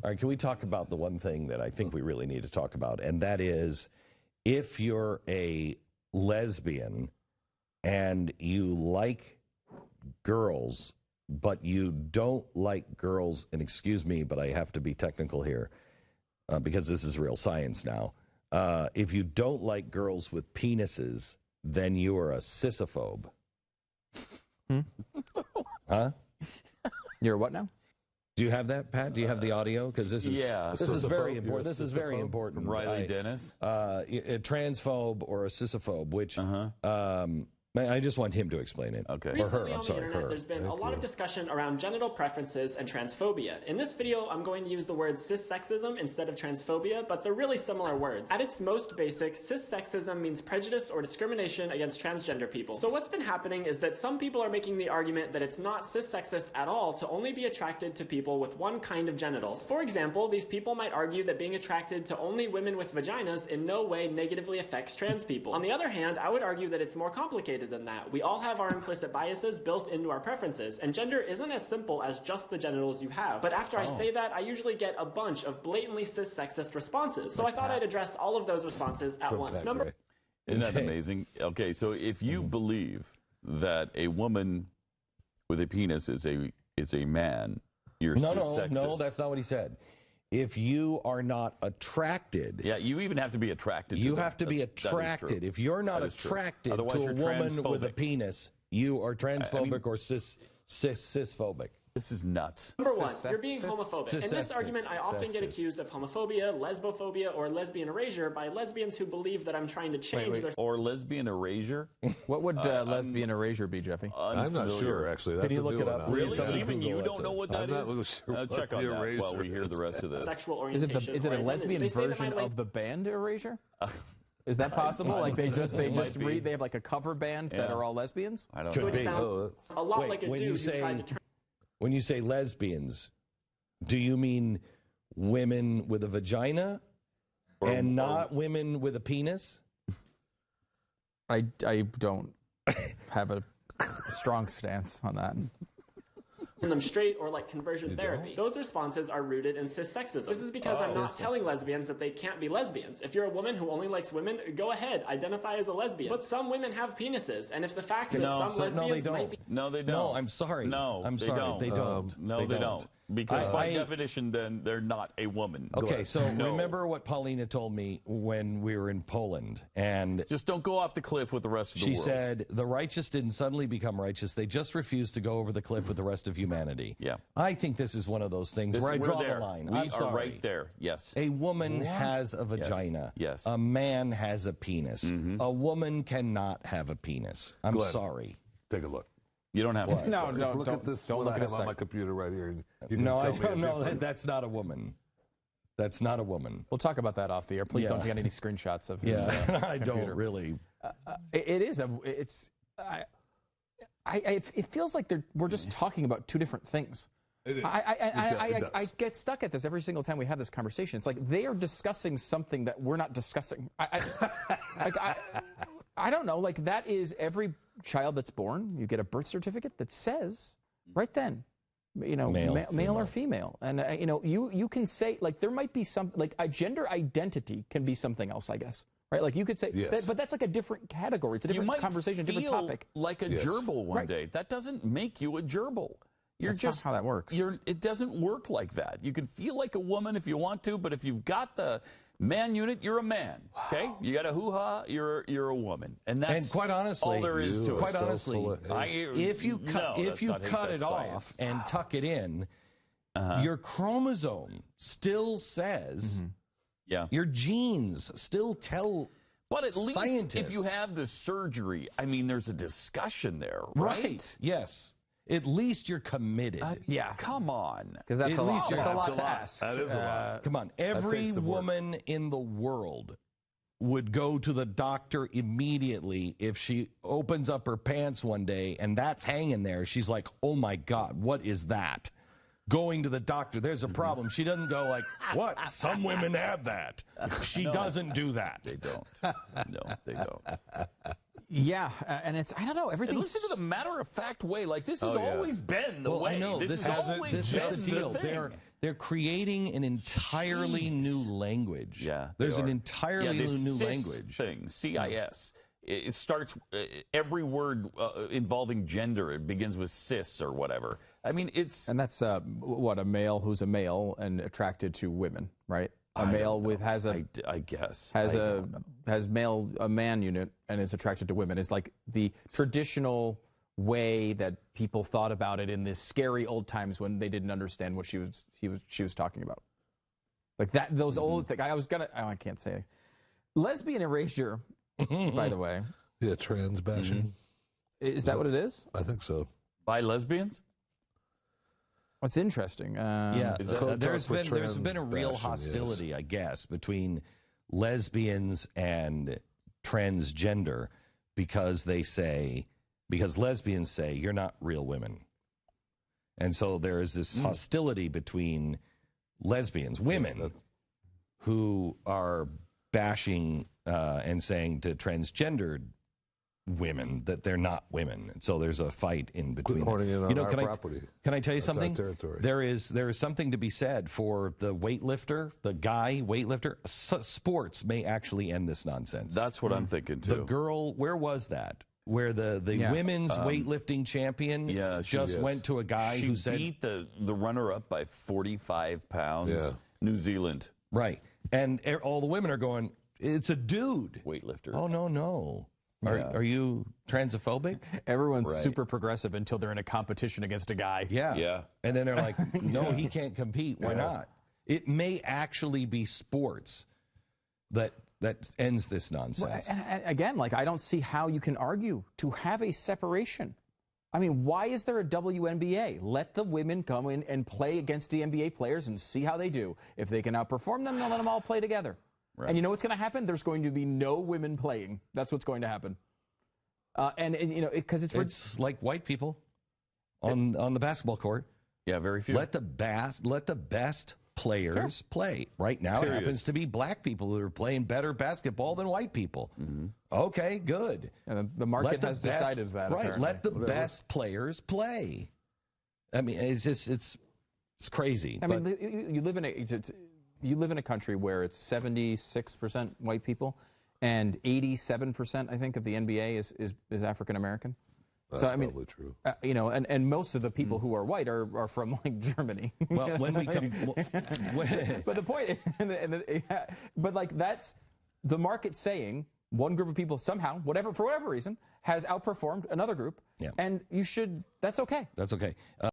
All right, can we talk about the one thing that I think we really need to talk about, and that is if you're a lesbian and you like girls, but you don't like girls, and excuse me, but I have to be technical here because this is real science now. If you don't like girls with penises, then you are a sissophobe. Huh? You're what now? Do you have that, Pat? Do you have the audio? Because this is this is very important. This is very important. From Riley Dennis, a transphobe or a sissophobe, which I just want him to explain it. Okay. Recently on the internet, there's been a lot of discussion around genital preferences and transphobia. In this video, I'm going to use the word cissexism instead of transphobia, but they're really similar words. At its most basic, cissexism means prejudice or discrimination against transgender people. So what's been happening is that some people are making the argument that it's not cissexist at all to only be attracted to people with one kind of genitals. For example, these people might argue that being attracted to only women with vaginas in no way negatively affects trans people. On the other hand, I would argue that it's more complicated than that. We all have our implicit biases built into our preferences, and gender isn't as simple as just the genitals you have. But after I say that, I usually get a bunch of blatantly cis-sexist responses. So I thought I'd address all of those responses at once. Isn't that amazing? Okay, so if you believe that a woman with a penis is a man, you're cis-sexist. No, that's not what he said. If you are not attracted... Yeah, you even have to be attracted. You have to be attracted. If you're not attracted to a woman with a penis, you are transphobic or cisphobic. This is nuts. Number one, you're being homophobic. In this argument, I often get accused of homophobia, lesbophobia, or lesbian erasure by lesbians who believe that I'm trying to change their... Or lesbian erasure? What would lesbian erasure be, Jeffy? I'm not sure, actually. That's Can you look it up? Really? Even you don't know what that is? Check on that while we hear the rest of this. Sexual orientation. Is it a lesbian version of the band Erasure? Is that possible? Like they have like a cover band that are all lesbians? I don't know. Could be. A lot like a dude who tried to turn... When you say lesbians, do you mean women with a vagina and not women with a penis? I don't have a strong stance on that. them straight or like conversion therapy. Those responses are rooted in cissexism. This is because I'm not telling lesbians that they can't be lesbians. If you're a woman who only likes women, go ahead, identify as a lesbian. But some women have penises, and if the fact that some lesbians might be... No, they don't. No, I'm sorry. No, I'm sorry. They don't. No, they don't. Because by definition, then, they're not a woman. Okay, so remember what Paulina told me when we were in Poland. And just don't go off the cliff with the rest of the world. She said, the righteous didn't suddenly become righteous. They just refused to go over the cliff with the rest of humanity. Yeah. I think this is one of those things where I draw the line. We are right there, yes. A woman has a vagina. Yes. A man has a penis. A woman cannot have a penis. I'm sorry. Take a look. You don't have to. No, just look at this. Don't look at on my computer right here. No, I don't know. That's not a woman. That's not a woman. We'll talk about that off the air. Please don't get any screenshots of his I don't really. It feels like we're just talking about two different things. I get stuck at this every single time we have this conversation. It's like they are discussing something that we're not discussing. I don't know. Like that is every child that's born. You get a birth certificate that says right then, male or female, and you can say like there might be some like a gender identity can be something else, I guess. Right, like you could say, but that's like a different category. It's a different conversation, different topic. Like a gerbil one day. That doesn't make you a gerbil. That's not how that works. It doesn't work like that. You can feel like a woman if you want to, but if you've got the man unit, you're a man. Okay, you got a hoo-ha, you're a woman, and that's quite honestly, all there is to it. Quite honestly, if you cut it off and tuck it in, your chromosome still says. Your genes still tell But at least scientists. if you have the surgery, I mean, there's a discussion there, right? Yes. At least you're committed. Come on. Because that's a lot to ask. That is a lot. Come on. Every woman in the world would go to the doctor immediately if she opens up her pants one day and that's hanging there. She's like, oh, my God, what is that? Going to the doctor, there's a problem. She doesn't go like, what? Some women have that. She doesn't do that. They don't. No, they don't. Yeah, and it's, I don't know, everything's... Listen to the matter-of-fact way. Like, this has always been the way. I know. This is always the deal. they're creating an entirely new language. Yeah, there's an entirely new cis language thing. CIS. It starts every word involving gender. It begins with cis or whatever. I mean, it's and that's what a male who's a male and attracted to women, right? A male with has a I guess has a man unit and is attracted to women is like the traditional way that people thought about it in the scary old times when they didn't understand what she was talking about. Like that, those old things. I can't say. Lesbian erasure, by the way. Yeah, trans bashing. Is that what it is? I think so. By lesbians? What's interesting. There's been a real hostility, yes, I guess, between lesbians and transgender because lesbians say you're not real women. And so there is this hostility between lesbians, women, who are bashing and saying to transgendered women that they're not women. And so there's a fight in between. Can I tell you something? There is something to be said for the weightlifter, the guy weightlifter. Sports may actually end this nonsense. That's what I'm thinking too. The girl, where was that? Where the women's weightlifting champion went to a guy who said... She beat the runner-up by 45 pounds. Yeah. New Zealand. Right. And all the women are going, it's a dude. Weightlifter. Oh, no. Are you transphobic? Everyone's super progressive until they're in a competition against a guy. Yeah. And then they're like, no, he can't compete. Why not? It may actually be sports that ends this nonsense. Well, and again, I don't see how you can argue to have a separation. I mean, why is there a WNBA? Let the women come in and play against the NBA players and see how they do. If they can outperform them, they'll let them all play together. Right. And you know what's going to happen? There's going to be no women playing. That's what's going to happen. Because it's like white people on the basketball court. Yeah, very few. Let the best players play. Right now, it happens to be black people who are playing better basketball than white people. Mm-hmm. Okay, good. And the market has decided that. Right. Apparently. Let the best players play. I mean, it's crazy. I mean, you live in a country where it's 76% white people, and 87%, I think, of the NBA is African American. That's probably true. And most of the people who are white are from Germany. Well, when we come, but the point, that's the market saying one group of people somehow, for whatever reason, has outperformed another group, and that's okay. That's okay.